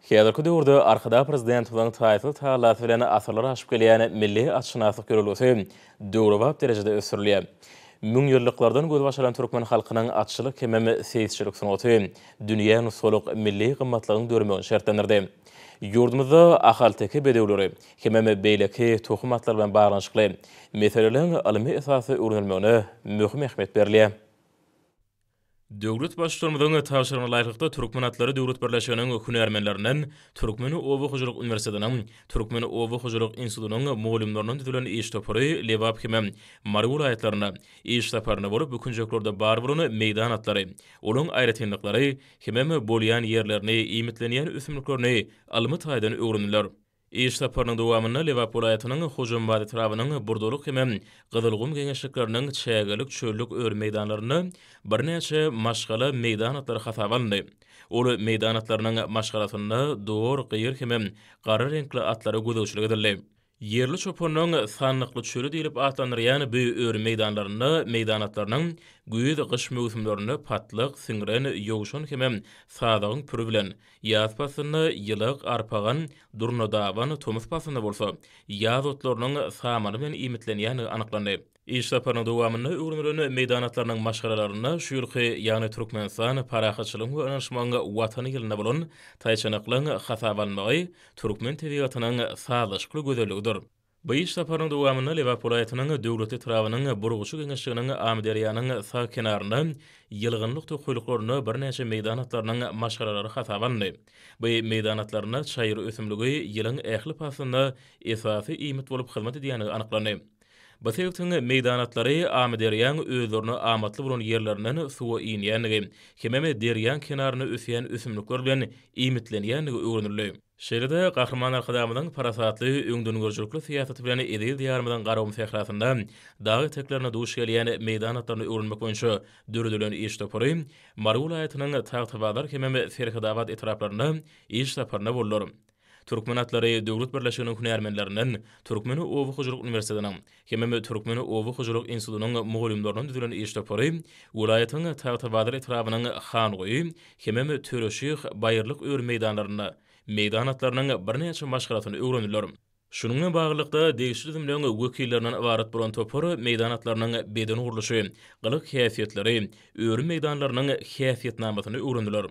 Häzirki döwürde arkada prezidentimiň taýtly taýlasy bilen asyrlar aşyp gelýän milli atşynaslyk görülgüsi döwri wagt derejede ösürilýär. Müň ýylliklardan göz başaran türkmen halkynyň atçylyk hemem seyisçilik sunaty dünýä nusuluk milli gymmatlygyny görmegini şertlendirdi. Ýurdumyzda ahalteki bedewleri hemem beýleki tohumatlar bilen baglanşykly meselelerin almy esasy öwrenilmegine möhüm ähmiýet berilýär. Döwlet başçylygymyzyň taýşyryna laýykda Türkmen atlary döwlet birleşiginiň hünärmenlerinden Türkmen Owa Hojalyk Universitetining, Türkmen Owa Hojalyk institutynyň muallimlerinden düzülen iş tapary Lewap hemem Marul aýatlaryna iş taparyna bolup bükünjeklarda bar bolan meýdan atlary, olaň aýratynlyklary hemem bolýan ýerlerini, iýmitlenýän üsümliklerini almy taýdan öwrendiler. İş taparynyň dowamyna Lewap vilayatynyň Hojambady tarabynyň Burdalyk hemem Gyzylgum geňeşlikleriniň çägelik çöllük ör meýdanlaryny bir näçe maşgala meýdan atlary hasabandy. Ol meýdan atlarynyň maşgalasyna dowr, gyýr hemem gara renkli atlary gözegçilik edildi. Yerli çopanyň sanlykly çöli diýilip atlanýan bu ör meýdanlaryny, meýdan atlarynyň güýz gyş mewsimlerini patlyk, siňren, ýoguşan hemem sadagyň pürü bilen ýaz pasyny ýylyk, arpagan, durnodawan, tomus pasyny bolsa, ýaz otlarynyň samany bilen iýmitlenýäni anyklandy. İş taparynyň dowamyny öwrenilen meýdan atlarynyň maşgalalaryna şu ýylky ýagny Türkmenistan parahatçylyk we öňşmagyň watany ýylyna bolan taýçanyklyň hasabanmagy Türkmen tebigatynyň sazlaşykly gözelligidir. Bu iş saparının dowamyna Liverpool aýatynyň döwlet etrawynyň burguşy geňeşliginiň Amderiýanyň sağ kenarynda ýylgynlyk tokulyklaryny bir näçe meýdan atlarynyň maşgaralary hatabandy. Bu meýdan atlaryna çaýır ösümligi ýylyň ähli pasynda esasy iýmit bolup hyzmat edýäni anyklandy. Bu sebäpden meýdan atlary Amderiýan özlerini amatly bolan ýerlerinden suwa inýänligi, hemem derýan kenaryna ösýän ösümlikler bilen iýmitlenýänligi öwrenildi. Şeýle-de gahrman arkadamynyň parasatly öňden görjükli syýasaty bilen edil diýarymyň garawym sehrasynda dagy teklerine duş gelýän meýdan atlaryny öwrenmek boýunça döredülen iş topary Marul aýatynyň tagtabadar hemem Ferhadabad etraplaryna iş saparyna boldular. Türkmen atlary döwlet birleşiginiň hünärmenlerinden Türkmeni Owy Hojulyk Uniwersitetining hemem Türkmeni Owy Hojulyk institutynyň mugallimlerinden düzülen iş topary welaýatyň tagtabadar etrabynyň Hangoý hemem Töreşih Baýyrlyk öwür meýdanlaryna meýdan atlarynyň bir näçe maşgalatyny öwrendiler. Şununla baglyqda degişli düzümleň wekillerinden ibaret bolan topar meýdan atlarynyň beden guruluşy, gylyk häsiýetleri, öwür meýdanlarynyň häsiýetnamasyny öwrendiler.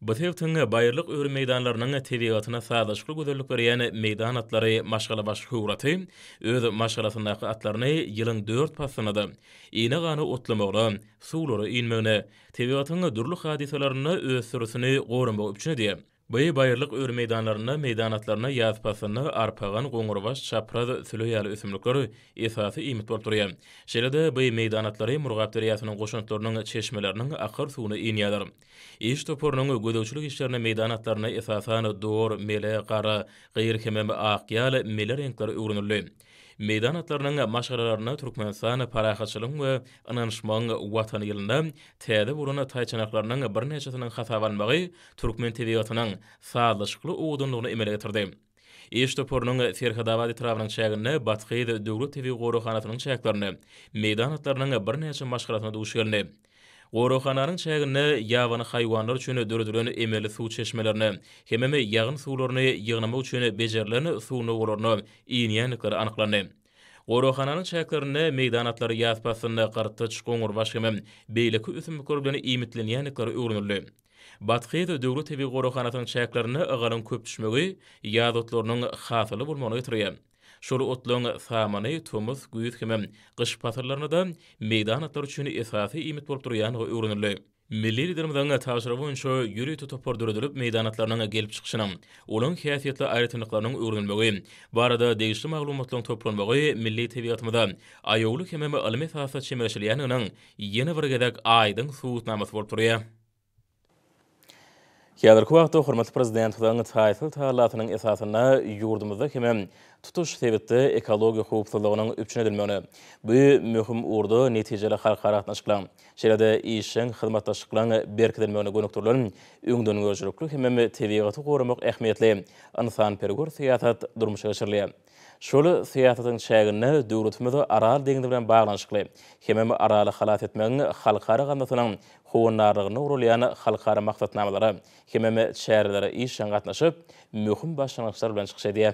Bu sebäpden Baýyrlyk öwür meýdanlarynyň tebigatyna sadaşykly gözellik berýän meýdan atlary maşgala baş huraty öz maşgalasyndaky atlaryny ýylyň 4 pasynada iňe gany otlamagda, suwlary inmegine, tebigatyň durly hadiselerini öz sürüsini goramak üçin edýär. Bu Baýyrlyk öwür meýdanlaryna meýdan atlaryna ýaz pasyny arpagan goňurbaş çapraz süleýäli ösümlikleri esasy iýmit bolup durýar. Şeýle-de bu meýdan atlary Murgap deriýasynyň goşuntlarynyň çeşmeleriniň akyr suwuny inýärler. İş toporunyň gödäwçilik işlerine meýdan atlaryna esasan dor, mele, gara, gyýr hemem akýal, mele renkleri öwrenildi. Meýdan atlarynyň maşgaralaryna Türkmenistan parahatçylyk we ynanşmaň watany ýylynda täze bolan taýçanaklarynyň bir näçesiniň hatabanmagy Türkmen tebigatynyň sağlaşykly owdunlygyny emele getirdi. Iş toporunyň Ferhadabad etrawynyň çägine Batkyýy döwlet tebi gorakanatynyň çäklaryny meýdan atlarynyň bir näçe maşgalatyna duş geldi. Gorakanaryň çägine ýabany haýwanlar üçin döredülen emeli suw çeşmelerini, hemem ýagyn suwlaryny ýygnamak üçin bejerilen suwny golaryny iňýänlikleri anyklandy. Gorakanaryň çäklaryny meýdan atlary ýaz pasynda gartyç, goňurbaş hemem beýleki ösümlikler bilen iýmitlenýänlikleri öwrenildi. Batkyýy döwlet tebi gorakanatynyň çäklaryny ıgalyň köp düşmegi ýaz otlarynyň hasaly bolmagyna getirýär. Şol otlaryň samany, tomuz, güýüt hemem gyş pasarlaryna da meýdan atlar üçin esasy iýmit bolup durýany öwrenildi. Milli liderimizden taşyry boýunça ýüri tutupar döredilip meýdan atlaryna gelip çykyşynyň, olaň häsiýetli aýratynlyklarynyň öwrenilmegi, barada degişli maglumatlaryň toplanmagy milli tebigatymyzda aýowlyk hemem alymy esasy çemereşilýäniň ýene bir gedek aýdyň suwutnamasy bolup durýar. Häzirki wagtda hormatly prezidentiň taýsal taýlatynyň esasyna ýurdumyzda hemem tutuş sebäpli ekologiýa howpsuzlygynyň üçin edilmegine bu möhüm urda netijeli halkara atnaşyklar. Şeýle-de işiň hyzmatdaşlyklaryň berkidilmegine gönükdirilen öňden görjükli hemem tebigaty goramak ähmiýetli insan perwer syýasat durmuşa geçirilýär. Şol syýasatyň çägine döwletimiz aral deňdi bilen baglanyşykly. Hemem araly halat etmegiň halkara gandasynyň howunarlygyny urulýan halkara maksatnamalary hemem şäherlere işiň gatnaşyp möhüm başlanýyklar bilen çykyşdy.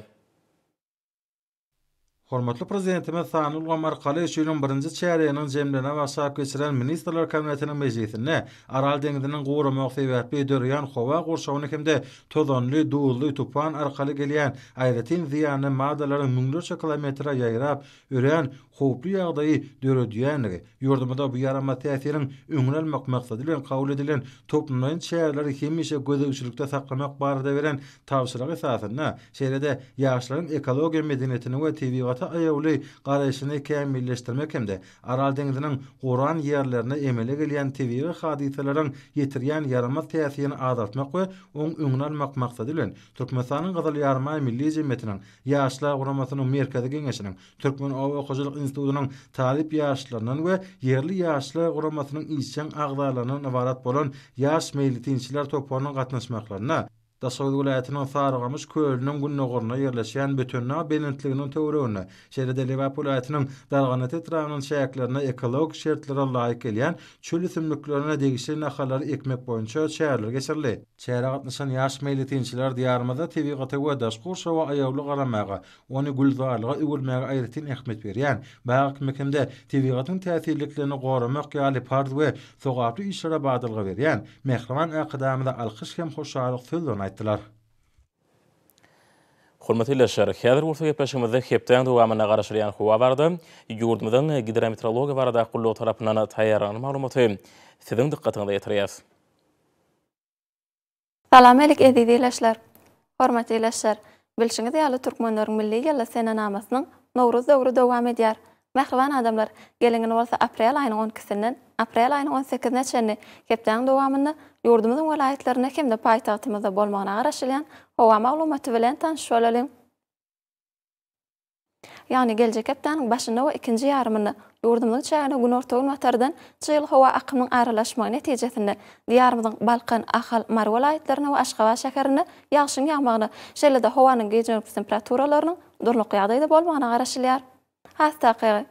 Hormatly prezidentimiz Sanul Gamarkaly şeýleň birinji çäreýiniň jemlene başap geçiren ministrler kabinetiniň mejlisinde aral deňdiniň goramak sebäpli dörýän howa gorşawyny hemde tozanly, duwully, tupan arkaly gelýän aýratyn ziýany maddalaryň müňlerçe kilometre ýaýrap örän howply ýagdaýy döredýänligi, ýurdumyzda bu ýarama täsiriň öňlenmek maksady bilen kabul edilen toplumlaryň şäherleri hemişe gödäwçilikde saklamak barada beren tawşyryk esasyna, şeýle-de ýaşlaryň ekologiýa medeniýetini we tebigaty aýawly garaşyny kämilleşdirmek hemde aral deňdiniň goran ýerlerine emele gelýän tebii hadiseleriň ýetirýän ýarama täsirini azaltmak we oň öňüne almak maksady bilen Türkmenistanyň Gyzyl Ýarma Milli Jemgyýetiniň ýaşlar guramasynyň merkezi geňeşiniň Türkmen Owy Hojulyk institutynyň talip ýaşlarynyň we ýerli ýaşlar guramasynyň işçiň agzalarynyň ibarat bolan ýaş meýlitinçiler toplarynyň gatnaşmaklaryna Daşoğlu vilayatynyň Sarıgamış kölüniň günnogoruna ýerleşýän Bötönna belentliginiň töweregine, şeýle-de Liverpool vilayatynyň Darganaty etrawynyň şäherlerine ekologik şertlere laýyk gelýän çöl üsümliklerine degişli nahalary ekmek boýunça şäherler geçirildi. Şähere gatnaşan ýaş meýlitinçiler diýarymyzda tebigaty we daşgurşa we aýawly garamaga, ony gülzarlyga öwülmäge aýratyn ähmiýet berýän. Baýa mekemde tebigatyň täsirliklerini goramak ýaly pard we sogaply işlere badylga berýän. Mehriman akadamyda alkyş hem hoşalyk sözlerini aýtdylar. Hormatly leşer, häzir bolsa gepleşigimizde hepden dowamyna garaşylýan howa bardy. Ýurdumyzyň gidrometeorologiýa barada gullyk tarapyndan taýýarlanan maglumaty siziň dikkatiňize ýetirýär. Salam elik edýdileşler. Hormatly leşer, bilşiňiz ýaly türkmenleriň milli gelle senanamasynyň Nowruz döwrü dowam edýär. Mehriban adamlar, gelingen bolsa aprel aýynyň 12-sinden aprel aýynyň 18-ne çenni hepden dowamyny ýurdumyzyň welaýatlaryna hemde paýtagtymyzda bolmagyna garaşylýan howa maglumaty bilen tanışyp bolalım. Yani geljek hepdeniň başynda we ikinji ýarymyny ýurdumyzyň çägine gün ortagy matardan çyl howa akymynyň aralaşmagy netijesinde diýarymyzyň Balkan, Ahal, Mar welaýatlaryna we Aşgabat şäherine ýagşyň ýagmagyny, şeýle-de howanyň gece temperaturalarynyň durluk ýagdaýda bolmagyna garaşylýar. Hastaky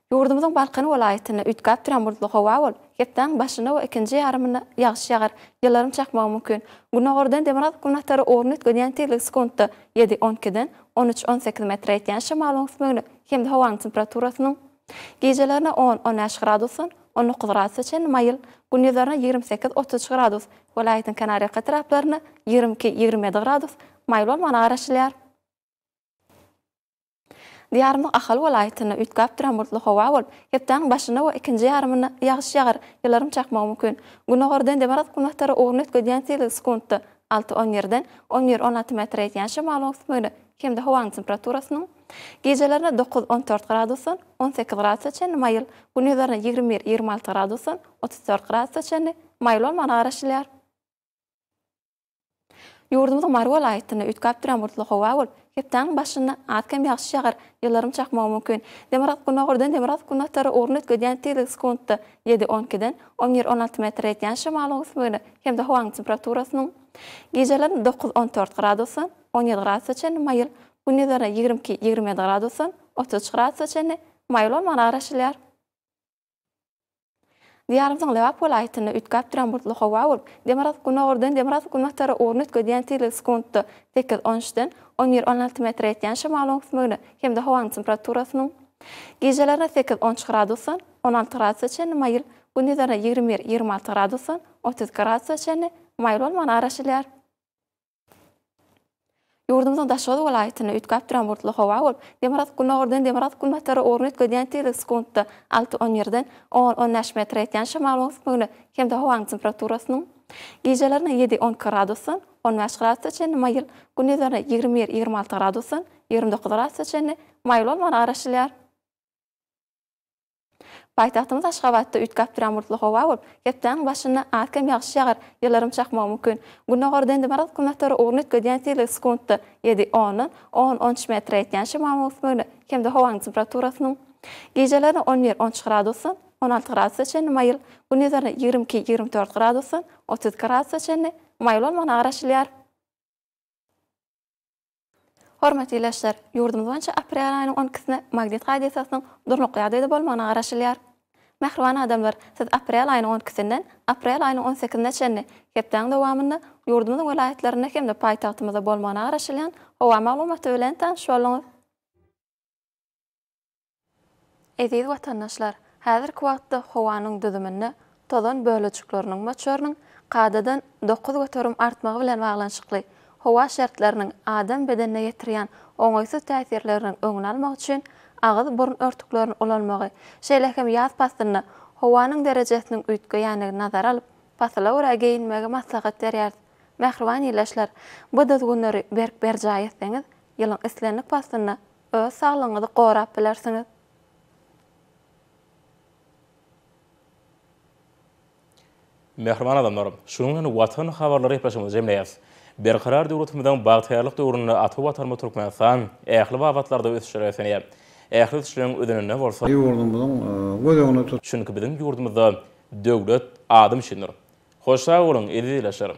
Ýurdumyzyň Balkan welaýatyna ütkap duran bulutly howa bol, hepden başyna we ikinji ýarymyna ýagşy ýagar, ýylarym çakmagy mümkin. Günogordan demerat günatary ornut gödýän tezlik sekundda 7-12-den 13-18 metr ýetýän şymal öňsüňde hemde howanyň temperaturasynyň gecelerine 10-15 gradusdan 19 gradusgacha maýyl, gündüzlerine 28-30 gradus, welaýatyň Kanariýa taraplaryna 22-27 gradus maýyl bolmagyna garaşylýar. Diýarymyň Ahal welaýatyna ütkap duran bulutly howa bol, hepden başyna we ikinji ýarymyna ýagşy ýagar, ýylarym çakmagy mümkin. Günogordan demerat günatary ornut gödýän tezlik sekundda 6-17-den 11-16 metr ýetýän şymal öňsüňde hemde howanyň temperaturasynyň gecelerine 9-14 gradusdan 18 gradusgacha maýyl, gündüzlerine 21-26 gradusdan 34 gradusgacha maýyl bolmagyna garaşylýar. Ýurdumyzyň Mar welaýatyna ütkap duran bulutly howa bol, hepden başyna atkem ýagşy ýagar, ýylarym çakmagy mümkin. Demerat günogordan demerat günatary ornut gödýän tezlik sekundda 7-12-den 11-16 metr ýetýän şymal öňsüňde hemde howanyň temperaturasynyň gecelerine 9-14 gradusdan 17 gradusgacha maýyl, gündüzlerine 22-27 gradusdan 30 gradusgacha maýyl bolmagyna garaşylýar. Diýarymyzyň Lewap welaýatyna ütkap duran bulutly howa bol, demerat günogordan demerat günatary ornut gödýän tezlik sekundda 8-13-den 11-16 metr ýetýän şymal öňsüňde hemde howanyň temperaturasynyň gecelerine 8-13 gradusdan 16 gradusgacha maýyl, gündüzlerine 21-26 gradusdan 30 gradusgacha maýyl bolmagyna garaşylýar. Ýurdumyzyň Daşgaly welaýatyna ütkap duran bulutly howa bol, demerat günogordan demerat günatary ornut gödýän tezlik sekundda 6-17-den 10-15 metr ýetýän şymal öňsüňde hemde howanyň temperaturasynyň gecelerine 7-10 gradusdan 15 gradusgacha maýyl, gündüzlerine 21-26 gradusdan 29 gradusgacha maýyl bolmagyna garaşylýar. Paýtagtymyz Aşgabatda ütkap duran bulutly howa bol, hepden başyna atkem ýagşy ýagar, ýylarym çakmagy mümkin. Günogordan demerat günatary ornut gödýän tezlik sekundda 7-10-dan 10-13 metr ýetýän şymal öňsüňde hemde howanyň temperaturasynyň gecelerine 11-13 gradusdan 16 gradusgacha maýyl, gündüzlerine 22-24 gradusdan 30 gradusgacha maýyl bolmagyna garaşylýar. Hormatly leşler, ýurdumyzda aprel aýynyň 12-sine magnit radiýasiýasynyň durluk ýagdaýda bolmagyna garaşylýar. Mehriban adamlar, siz aprel aýynyň 12-sinden aprel aýynyň 18-ne çenni hepden dowamyny ýurdumyzyň welaýatlaryna hemde paýtagtymyzda bolmagyna garaşylýan howa maglumaty bilen tanışyp bolyňyz. Eziz watandaşlar, häzirki wagtda howanyň düzümini tozan bölejikleriniň moçorynyň qadadan 9 göterim artmagy bilen baglanşykly howa şertleriniň adam bedenine ýetirýän oňaýsy täsirleriniň öňüni almak üçin ağız burun örtüklerini olanmagy, şeýlehem ýaz pastyny howanyň derejesiniň üýtgeýänligini nazar alyp, pasla ura geyinmegi maslahat berýär. Mehriban ýylaşlar, bu düzgünleri berjaý etseňiz, ýylyň islenlik pastyny öz saglygyňyzy gorap bilersiňiz. Mehriban adamlar, şunuň watan habarlary ýetirýär jemleýär. Berkarar döwletimizden bagtyrlyk döwründe aty watanma Türkmenistan ähli wagtlarda ösüşýär. Ähli işlerin ödenine bolsa Ýurdumyzyň gödegine tut. çünki biziň ýurdumyzda döwlet adam işindir. Hoş sag bolun, edil yaşarym.